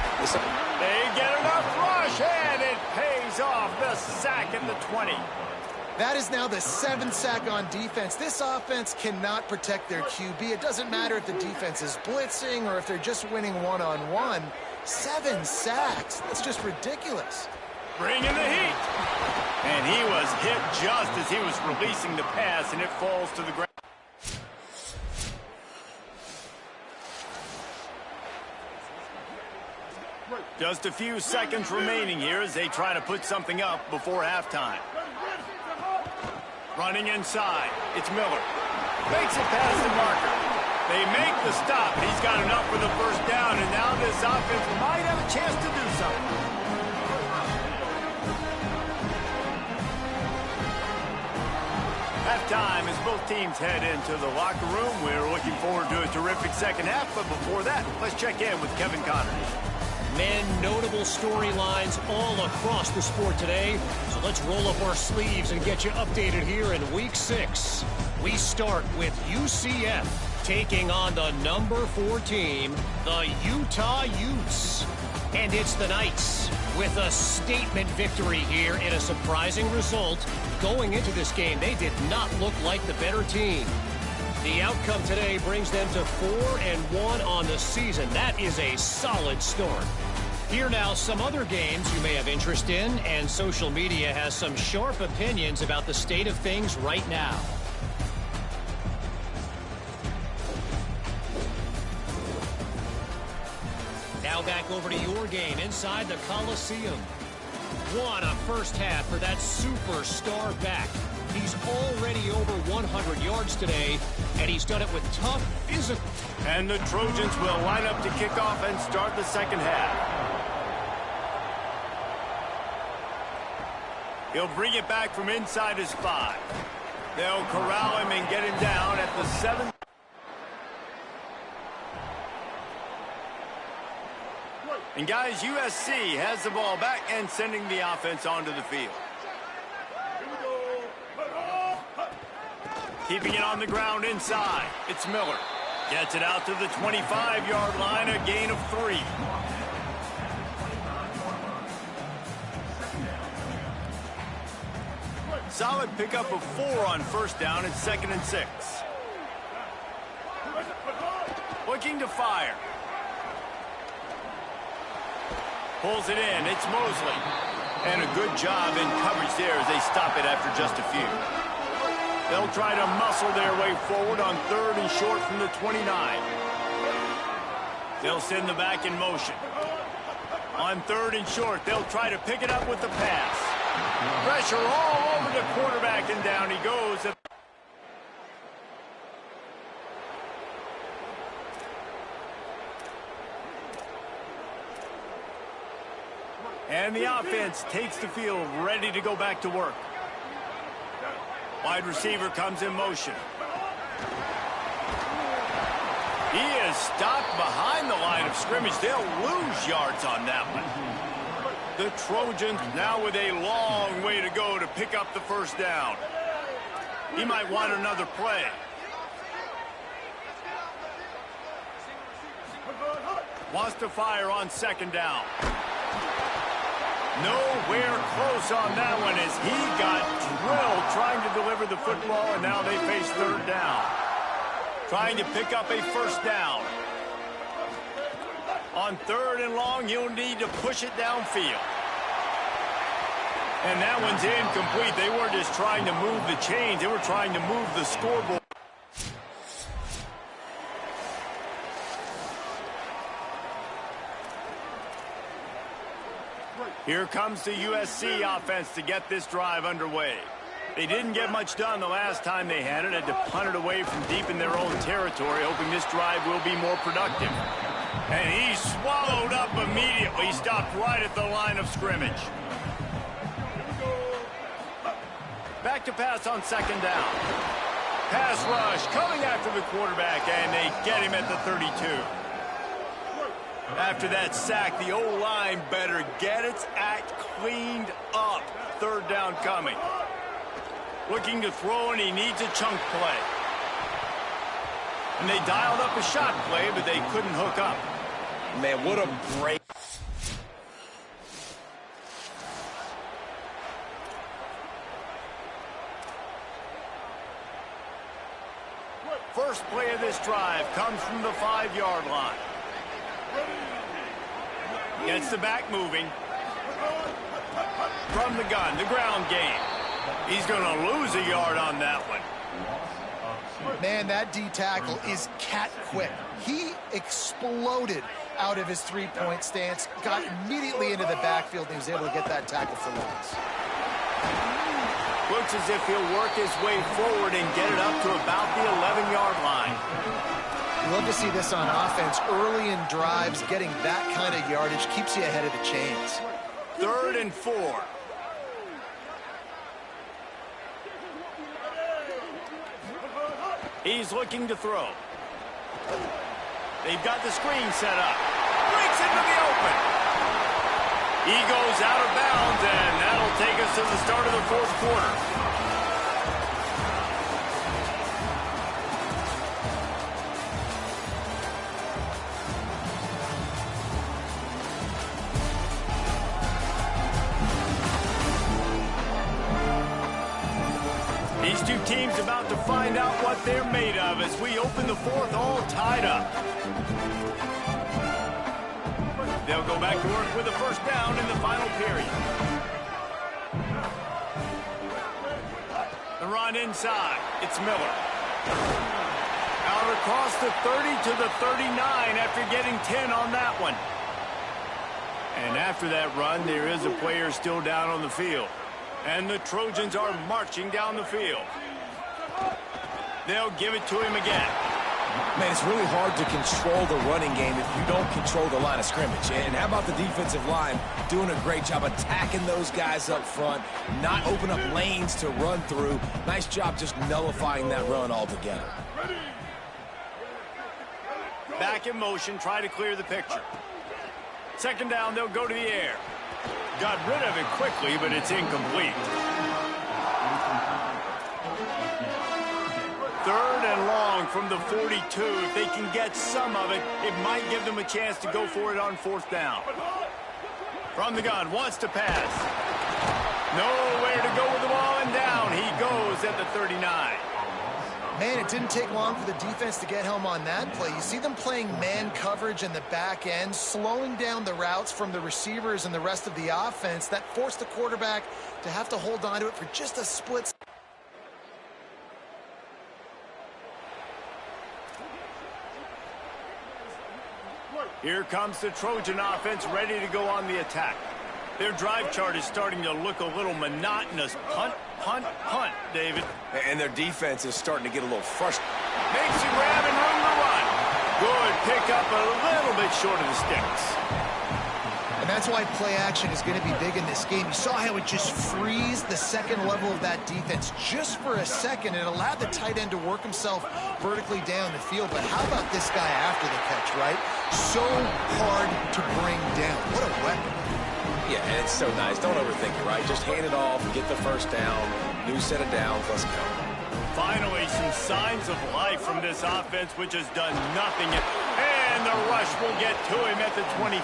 They get enough rush, and it pays off. The sack at the 20. That is now the 7th sack on defense. This offense cannot protect their QB. It doesn't matter if the defense is blitzing or if they're just winning one-on-one. 7 sacks. That's just ridiculous. Bringing the heat. And he was hit just as he was releasing the pass, and it falls to the ground. Just a few seconds remaining here as they try to put something up before halftime. Running inside, it's Miller. Makes it past the marker. They make the stop. He's got enough for the first down, and now this offense might have a chance to do something. Halftime as both teams head into the locker room. We're looking forward to a terrific second half, but before that, let's check in with Kevin Connors. Men, notable storylines all across the sport today. So let's roll up our sleeves and get you updated here in Week 6. We start with UCF taking on the number 4 team, the Utah Utes. And it's the Knights with a statement victory here in a surprising result. Going into this game, they did not look like the better team. The outcome today brings them to 4-1 on the season. That is a solid start. Here now, some other games you may have interest in, and social media has some sharp opinions about the state of things right now. Now back over to your game inside the Coliseum. What a first half for that superstar back. He's already over 100 yards today, and he's done it with tough physical. And the Trojans will line up to kick off and start the second half. He'll bring it back from inside his 5. They'll corral him and get him down at the 7. And guys, USC has the ball back and sending the offense onto the field. Keeping it on the ground inside. It's Miller. Gets it out to the 25-yard line, a gain of 3. Solid pickup of 4 on first down and 2nd and 6. Looking to fire. Pulls it in. It's Mosley. And a good job in coverage there as they stop it after just a few. They'll try to muscle their way forward on 3rd and short from the 29. They'll send the back in motion. On 3rd and short, they'll try to pick it up with the pass. Pressure all over the quarterback, and down he goes. And the offense takes the field, ready to go back to work. Wide receiver comes in motion. He is stopped behind the line of scrimmage. They'll lose yards on that one. The Trojans now with a long way to go to pick up the first down. He might want another play. Wants to fire on 2nd down. Nowhere close on that one as he got drilled trying to deliver the football, and now they face 3rd down. Trying to pick up a first down. On 3rd and long, he'll need to push it downfield. And that one's incomplete. They weren't just trying to move the chains. They were trying to move the scoreboard. Here comes the USC offense to get this drive underway. They didn't get much done the last time they had it. Had to punt it away from deep in their own territory, hoping this drive will be more productive. And he swallowed up immediately. Stopped right at the line of scrimmage. Back to pass on 2nd down. Pass rush coming after the quarterback, and they get him at the 32. After that sack, the O-line better get its act cleaned up. 3rd down coming. Looking to throw, and he needs a chunk play. And they dialed up a shot play, but they couldn't hook up. Man, what a break. First play of this drive comes from the 5-yard line. Gets the back moving. From the gun, the ground game. He's going to lose a yard on that one. Man, that D tackle is cat quick. He exploded out of his three-point stance, got immediately into the backfield, and he was able to get that tackle for loss. Looks as if he'll work his way forward and get it up to about the 11-yard line. You love to see this on offense. Early in drives, getting that kind of yardage keeps you ahead of the chains. 3rd and 4. He's looking to throw. They've got the screen set up. Breaks into the open. He goes out of bounds, and that'll take us to the start of the 4th quarter. These two teams about to find out what they're made of as we open the 4th all tied up. They'll go back to work with a first down in the final period. The run inside. It's Miller. Out across the 30 to the 39 after getting 10 on that one. And after that run, there is a player still down on the field. And the Trojans are marching down the field. They'll give it to him again. Man, it's really hard to control the running game if you don't control the line of scrimmage. And how about the defensive line doing a great job attacking those guys up front, not open up lanes to run through. Nice job just nullifying that run altogether. Back in motion, try to clear the picture. 2nd down, they'll go to the air. Got rid of it quickly, but it's incomplete. 3rd and long from the 42. If they can get some of it, it might give them a chance to go for it on 4th down. From the gun, wants to pass. Nowhere to go with the ball, and down he goes at the 39. Man, it didn't take long for the defense to get home on that play. You see them playing man coverage in the back end, slowing down the routes from the receivers and the rest of the offense. That forced the quarterback to have to hold on to it for just a split second. Here comes the Trojan offense ready to go on the attack. Their drive chart is starting to look a little monotonous. Punt, punt, punt, David. And their defense is starting to get a little frustrated. Makes a grab and room to run. Good pick up a little bit short of the sticks. And that's why play action is going to be big in this game. You saw how it just frees the second level of that defense just for a second. It allowed the tight end to work himself vertically down the field. But how about this guy after the catch, right? So hard to bring down. What a weapon. Yeah, and it's so nice. Don't overthink it, right? Just hand it off, get the first down, new set of downs, let's go. Finally, some signs of life from this offense, which has done nothing. And the rush will get to him at the 25.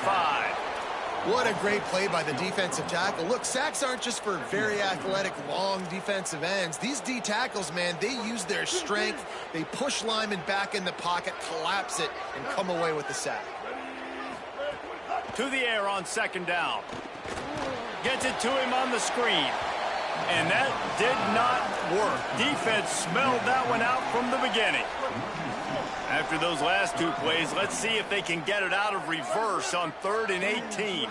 What a great play by the defensive tackle. Look, sacks aren't just for very athletic, long defensive ends. These D tackles, man, they use their strength. They push linemen back in the pocket, collapse it, and come away with the sack. To the air on second down. Gets it to him on the screen. And that did not work. Defense smelled that one out from the beginning. After those last two plays, let's see if they can get it out of reverse on 3rd and 18.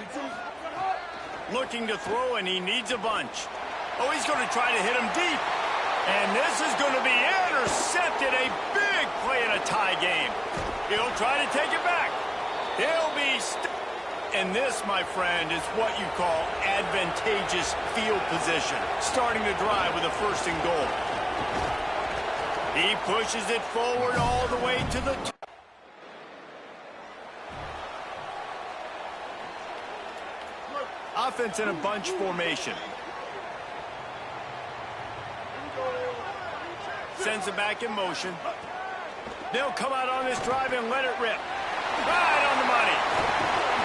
Looking to throw, and he needs a bunch. Oh, he's going to try to hit him deep. And this is going to be intercepted. A big play in a tie game. He'll try to take it back. He'll be and this, my friend, is what you call advantageous field position. Starting the drive with a 1st and goal. He pushes it forward all the way to the... Offense in a bunch formation. Sends it back in motion. They'll come out on this drive and let it rip. Right on the money.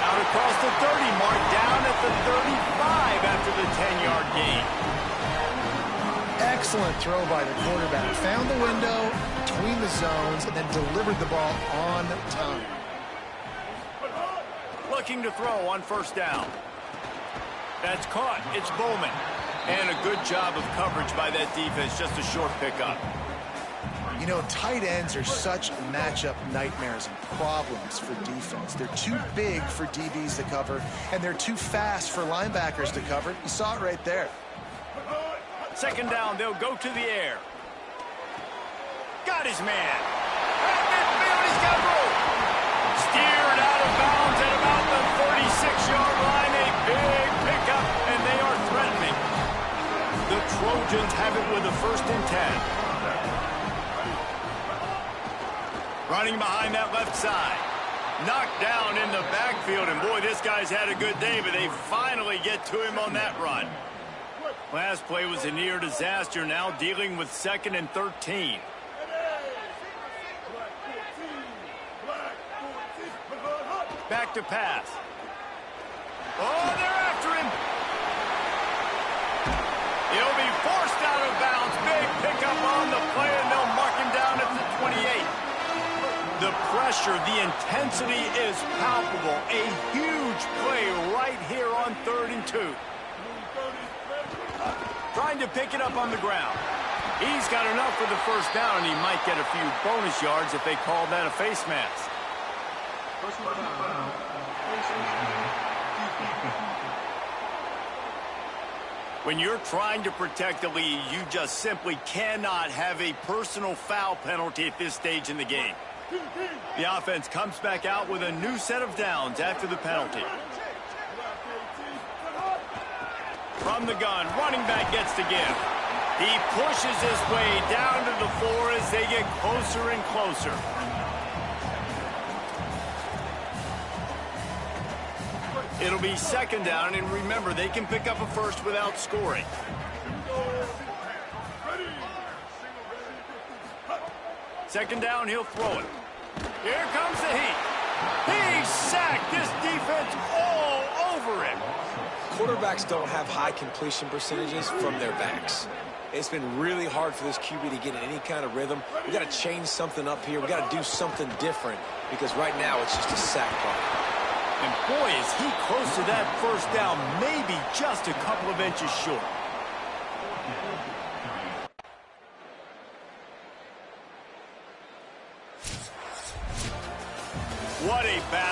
Out across the 30 mark, down at the 35 after the 10-yard gain. Excellent throw by the quarterback. Found the window between the zones and then delivered the ball on time. Looking to throw on 1st down. That's caught. It's Bowman. And a good job of coverage by that defense. Just a short pickup. You know, tight ends are such matchup nightmares and problems for defense. They're too big for DBs to cover, and they're too fast for linebackers to cover. You saw it right there. 2nd down, they'll go to the air. Got his man. At midfield, he's got room. Steered out of bounds at about the 36-yard line. A big pickup, and they are threatening. The Trojans have it with a 1st and 10. Running behind that left side. Knocked down in the backfield, and boy, this guy's had a good day, but they finally get to him on that run. Last play was a near disaster, now dealing with 2nd and 13. Back to pass. Oh, they're after him. He'll be forced out of bounds. Big pickup on the play, and they'll mark him down at the 28. The pressure, the intensity is palpable. A huge play right here on 3rd and 2. Trying to pick it up on the ground. He's got enough for the 1st down, and he might get a few bonus yards if they call that a face mask. When you're trying to protect the lead, you just simply cannot have a personal foul penalty at this stage in the game. The offense comes back out with a new set of downs after the penalty. From the gun, running back gets to give. He pushes his way down to the 4 as they get closer and closer. It'll be 2nd down, and remember, they can pick up a 1st without scoring. Second down, he'll throw it. Here comes the heat. He sacked this defense all over him. Quarterbacks don't have high completion percentages from their backs. It's been really hard for this QB to get in any kind of rhythm. We got to change something up here. We got to do something different because right now it's just a sack problem. And boy, is he close to that 1st down, maybe just a couple of inches short. What a battle.